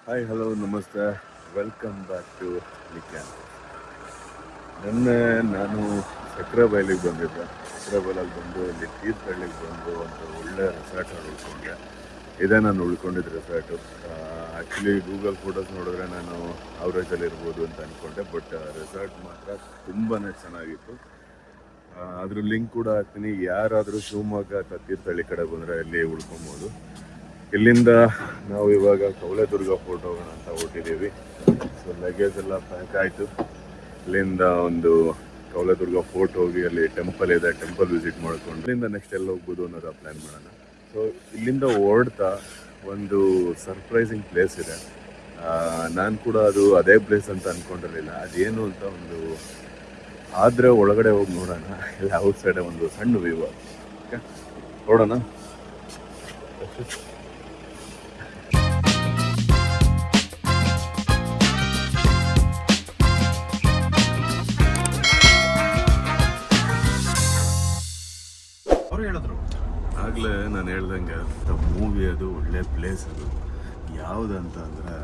Hi hello ನಮಸ್ತೆ, welcome back to camp. ನಿನ್ನೆ ನಾನು ಸಕ್ರೆಬೈಲಿಗೆ ಬಂದಿದ್ದೆ. ಸಕ್ರೆಬೈಲಲ್ಲಿ ಬಂದು ಇಲ್ಲಿ ತೀರ್ಥಹಳ್ಳಿಗೆ ಬಂದು ಒಂದು ಒಳ್ಳೆ ರೆಸಾರ್ಟಲ್ಲಿ ಉಳ್ಕೊಂಡೆ. ಇದೇ ನಾನು ಉಳ್ಕೊಂಡಿದ್ದ ರೆಸಾರ್ಟು. ಆ್ಯಕ್ಚುಲಿ ಗೂಗಲ್ ಫೋಟೋಸ್ ನೋಡಿದ್ರೆ ನಾನು ಅವರೇಜಲ್ಲಿ ಇರ್ಬೋದು ಅಂತ ಅಂದ್ಕೊಂಡೆ, ಬಟ್ ರೆಸಾರ್ಟ್ ಮಾತ್ರ ತುಂಬಾ ಚೆನ್ನಾಗಿತ್ತು. ಅದ್ರ ಲಿಂಕ್ ಕೂಡ ಹಾಕ್ತೀನಿ. ಯಾರಾದರೂ ಶಿವಮೊಗ್ಗ ಅಥವಾ ತೀರ್ಥಹಳ್ಳಿ ಕಡೆ ಬಂದರೆ ಅಲ್ಲಿ ಉಳ್ಕೊಬೋದು. ಇಲ್ಲಿಂದ ನಾವು ಇವಾಗ ಕವಲೇದುರ್ಗ ಫೋರ್ಟ್ ಹೋಗೋಣ ಅಂತ ಹೊರಟಿದ್ದೀವಿ. ಸೊ ಲಗೇಜ್ ಎಲ್ಲ ಪ್ಯಾಕ್ ಆಯಿತು. ಇಲ್ಲಿಂದ ಒಂದು ಕವಲೇದುರ್ಗ ಫೋರ್ಟ್ ಹೋಗಿ ಅಲ್ಲಿ ಟೆಂಪಲ್ ಇದೆ, ಟೆಂಪಲ್ ವಿಸಿಟ್ ಮಾಡ್ಕೊಂಡು ಇಲ್ಲಿಂದ ನೆಕ್ಸ್ಟ್ ಎಲ್ಲಿ ಹೋಗ್ಬೋದು ಅನ್ನೋದು ಪ್ಲ್ಯಾನ್ ಮಾಡೋಣ. ಸೊ ಇಲ್ಲಿಂದ ಹೊರಡ್ತಾ ಒಂದು ಸರ್ಪ್ರೈಸಿಂಗ್ ಪ್ಲೇಸ್ ಇದೆ. ನಾನು ಕೂಡ ಅದು ಅದೇ ಪ್ಲೇಸ್ ಅಂತ ಅಂದ್ಕೊಂಡಿರಲಿಲ್ಲ. ಅದೇನು ಅಂತ ಒಂದು ಆದರೆ ಒಳಗಡೆ ಹೋಗಿ ನೋಡೋಣ. ಇಲ್ಲ ಔಟ್ ಸೈಡ್ ಒಂದು ಸಣ್ಣ ವ್ಯೂ. ಓಕೆ, ನೋಡೋಣ. ಆಗಲೇ ನಾನು ಹೇಳ್ದಂಗೆ ಮೂವಿ ಅದು ಒಳ್ಳೆ ಪ್ಲೇಸ್. ಅದು ಯಾವುದಂತ ಅಂದರೆ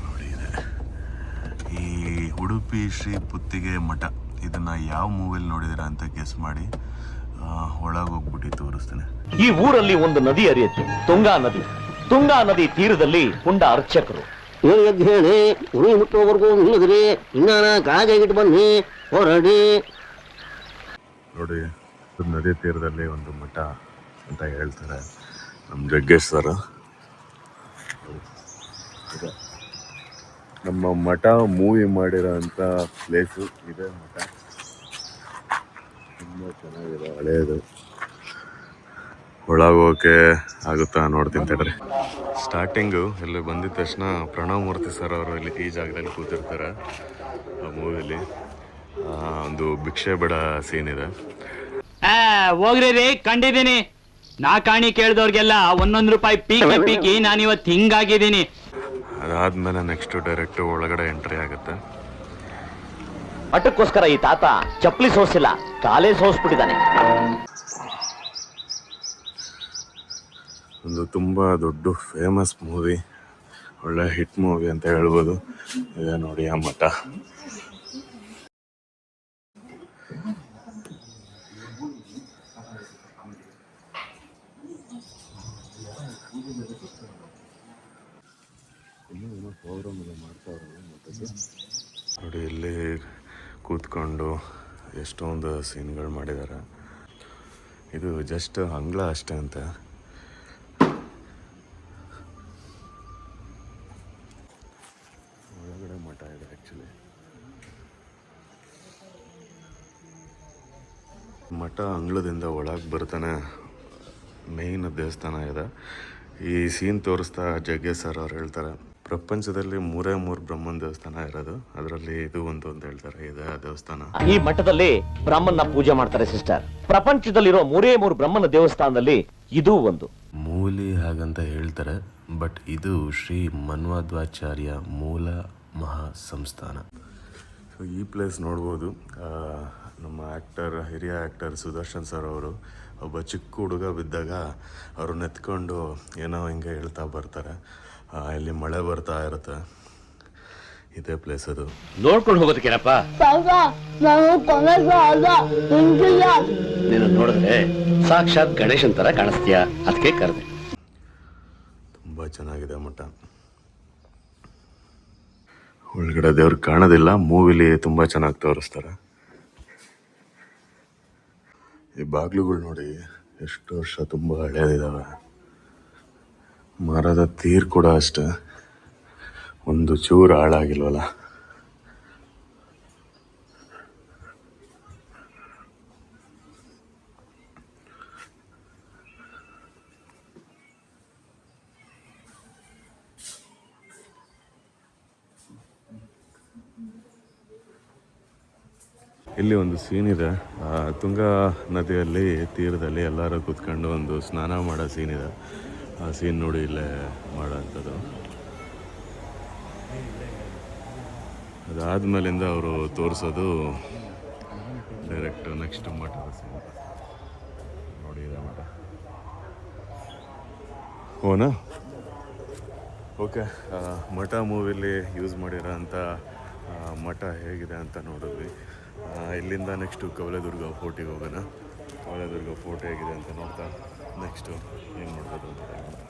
ನೋಡಿ, ಈ ಉಡುಪಿ ಶ್ರೀ ಪುತ್ತಿಗೆ ಮಠ. ಇದನ್ನು ಯಾವ ಮೂವಿಯಲ್ಲಿ ನೋಡಿದಿರ ಅಂತ ಗೆಸ್ ಮಾಡಿ. ಒಳಗೆ ಹೋಗ್ಬಿಟ್ಟು ತೋರಿಸ್ತೇನೆ. ಈ ಊರಲ್ಲಿ ಒಂದು ನದಿ ಹರಿಯುತ್ತೆ, ತುಂಗಾ ನದಿ. ತುಂಗಾ ನದಿ ತೀರದಲ್ಲಿ ಪುಂಡ ಅರ್ಚಕರು ಎದ್ದು ಹೇಳಿ ಉರಿ ಮುಟ್ಟೋವರೆಗೂ ನಿಲ್ಲದ್ರಿ, ಇನ್ನಾನ ಕಾಜಾಗಿಟ್ಟು ಬನ್ನಿ ಹೊರಡಿ. ನೋಡಿ, ನದಿ ತೀರದಲ್ಲಿ ಒಂದು ಮಠ ಅಂತ ಹೇಳ್ತಾರೆ ನಮ್ಮ ಜಗ್ಗೇಶ್ ಸರ್. ನಮ್ಮ ಮಠ ಮೂವಿ ಮಾಡಿರೋ ಅಂಥ ಪ್ಲೇಸು ಇದೆ. ಮಠ ತುಂಬ ಚೆನ್ನಾಗಿದೆ, ಹಳೆಯದು. ಒಳಗೆ ಹೋಗೋಕ್ಕೆ ಆಗುತ್ತಾ ನೋಡ್ತೀನಿ ತಡ್ರಿ. ಸ್ಟಾರ್ಟಿಂಗು ಇಲ್ಲಿ ಬಂದಿದ ತಕ್ಷಣ ಪ್ರಣವ್ ಮೂರ್ತಿ ಸರ್ ಅವರು ಇಲ್ಲಿ ಈ ಜಾಗದಲ್ಲಿ ಕೂತಿರ್ತಾರೆ. ಆ ಮೂವಿಲಿ ಒಂದು ಭಿಕ್ಷೆ ಬೇಡ ಸೀನ್ ಇದೆ. ಹೋಗ್ರಿ ರೀ, ಕಂಡಿದ್ದೀನಿ. ನಾ ಕಾಣಿ ಕೇಳಿದವ್ರಿಗೆಲ್ಲ ₹1 ಪೀಕಿ ನಾನಿವತ್ತು ಹಿಂಗಾಗಿದ್ದೀನಿ. ಅದಾದ್ಮೇಲೆ ನೆಕ್ಸ್ಟ್ ಡೈರೆಕ್ಟ್ ಒಳಗಡೆ ಎಂಟ್ರಿ ಆಗುತ್ತೆ. ಮಠಕ್ಕೋಸ್ಕರ ಈ ತಾತ ಚಪ್ಪಲಿ ಸೋಸಿಲ್ಲ, ಕಾಲೇ ಸೋಸ್ಬಿಟ್ಟಿದ್ದಾನೆ. ಒಂದು ತುಂಬ ದೊಡ್ಡ ಫೇಮಸ್ ಮೂವಿ, ಒಳ್ಳೆ ಹಿಟ್ ಮೂವಿ ಅಂತ ಹೇಳ್ಬೋದು. ಇದೆ ನೋಡಿ ಆ ಮಠ. ನೋಡಿ, ಇಲ್ಲಿ ಕೂತ್ಕೊಂಡು ಎಷ್ಟೊಂದು ಸೀನ್ಗಳು ಮಾಡಿದ್ದಾರೆ. ಇದು ಜಸ್ಟ್ ಅಂಗಳ ಅಷ್ಟೇ ಅಂತ. ಒಳಗಡೆ ಮಠ ಇದೆ ಆ್ಯಕ್ಚುಲಿ. ಮಠ ಅಂಗಳದಿಂದ ಒಳಗೆ ಬರ್ತಾನೆ ಮೇಯ್ನ್ ದೇವಸ್ಥಾನ ಇದೆ. ಈ ಸೀನ್ ತೋರಿಸ್ತಾ ಜಗ್ಗೇಶ್ ಸರ್ ಅವ್ರು ಹೇಳ್ತಾರೆ, ಪ್ರಪಂಚದಲ್ಲಿ 3 ಬ್ರಹ್ಮನ್ ದೇವಸ್ಥಾನ ಇರೋದು, ಅದರಲ್ಲಿ ಇದು ಒಂದು ಅಂತ ಹೇಳ್ತಾರೆ. ಇದೆ ಆ ದೇವಸ್ಥಾನ. ಈ ಮಠದಲ್ಲಿ ಬ್ರಹ್ಮನ್ನ ಪೂಜೆ ಮಾಡ್ತಾರೆ ಸಿಸ್ಟರ್. ಪ್ರಪಂಚದಲ್ಲಿರೋ 3 ಬ್ರಹ್ಮನ ದೇವಸ್ಥಾನದಲ್ಲಿ ಇದು ಒಂದು. ಮೂಲಿ ಹಾಗಂತ ಹೇಳ್ತಾರೆ, ಬಟ್ ಇದು ಶ್ರೀ ಮನ್ವಾದ್ವಾಚಾರ್ಯ ಮೂಲ ಮಹಾ ಸಂಸ್ಥಾನ. ಸೊ ಈ ಪ್ಲೇಸ್ ನೋಡ್ಬೋದು. ನಮ್ಮ ಹಿರಿಯ ಆ್ಯಕ್ಟರ್ ಸುದರ್ಶನ್ ಸರ್ ಅವರು ಒಬ್ಬ ಚಿಕ್ಕ ಹುಡುಗ ಬಿದ್ದಾಗ ಅವರು ನೆತ್ಕೊಂಡು ಏನೋ ಹಿಂಗೆ ಹೇಳ್ತಾ ಬರ್ತಾರೆ. ಇಲ್ಲಿ ಮಳೆ ಬರ್ತಾ ಇರುತ್ತೆ. ಇದೇ ಪ್ಲೇಸ್ ಅದು. ನೋಡ್ಕೊಂಡು ಹೋಗೋದಕ್ಕೇನಪ್ಪ, ನೀನು ನೋಡಿದ್ರೆ ಸಾಕ್ಷಾತ್ ಗಣೇಶನ್ ತರ ಕಾಣಿಸ್ತೀಯ, ಅದಕ್ಕೆ ಕರೆದೆ. ತುಂಬ ಚೆನ್ನಾಗಿದೆ ಮಠ. ಒಳಗಡೆ ದೇವ್ರು ಕಾಣೋದಿಲ್ಲ, ಮೂವಿಲಿ ತುಂಬ ಚೆನ್ನಾಗಿ ತೋರಿಸ್ತಾರೆ. ಈ ಬಾಗಿಲುಗಳು ನೋಡಿ ಎಷ್ಟು ವರ್ಷ ತುಂಬ ಹಳೆಯದಿದ್ದಾವೆ. ಮರದ ತೀರ್ ಕೂಡ ಅಷ್ಟೇ, ಒಂದು ಚೂರು ಹಾಳಾಗಿಲ್ವಲ್ಲ. ಇಲ್ಲಿ ಒಂದು ಸೀನ್ ಇದೆ. ತುಂಗಾ ನದಿಯಲ್ಲಿ ತೀರದಲ್ಲಿ ಎಲ್ಲರೂ ಕೂತ್ಕೊಂಡು ಒಂದು ಸ್ನಾನ ಮಾಡೋ ಸೀನ್ ಇದೆ. ಆ ಸೀನ್ ನೋಡಿ ಇಲ್ಲೇ ಮಾಡೋಂಥದ್ದು. ಅದಾದ್ಮೇಲಿಂದ ಅವರು ತೋರಿಸೋದು ಡೈರೆಕ್ಟ್ ನೆಕ್ಸ್ಟ್ ಮಠದ ಸೀನ್. ನೋಡಿ ಇದೆ ಮಠ. ಓನಾ ಓಕೆ, ಮಠ ಮೂವಿಲಿ ಯೂಸ್ ಮಾಡಿರೋ ಅಂಥ ಮಠ ಹೇಗಿದೆ ಅಂತ ನೋಡಿದ್ವಿ. ಇಲ್ಲಿಂದ ನೆಕ್ಸ್ಟು ಕವಲೇದುರ್ಗ ಫೋರ್ಟಿಗೆ ಹೋಗೋಣ. ಕವಲೇದುರ್ಗ ಫೋರ್ಟ್ ಹೇಗಿದೆ ಅಂತ ನೋಡ್ತಾ ನೆಕ್ಸ್ಟು ಏನು ಮಾಡ್ಬೋದು ಅಂತ ನೋಡೋಣ.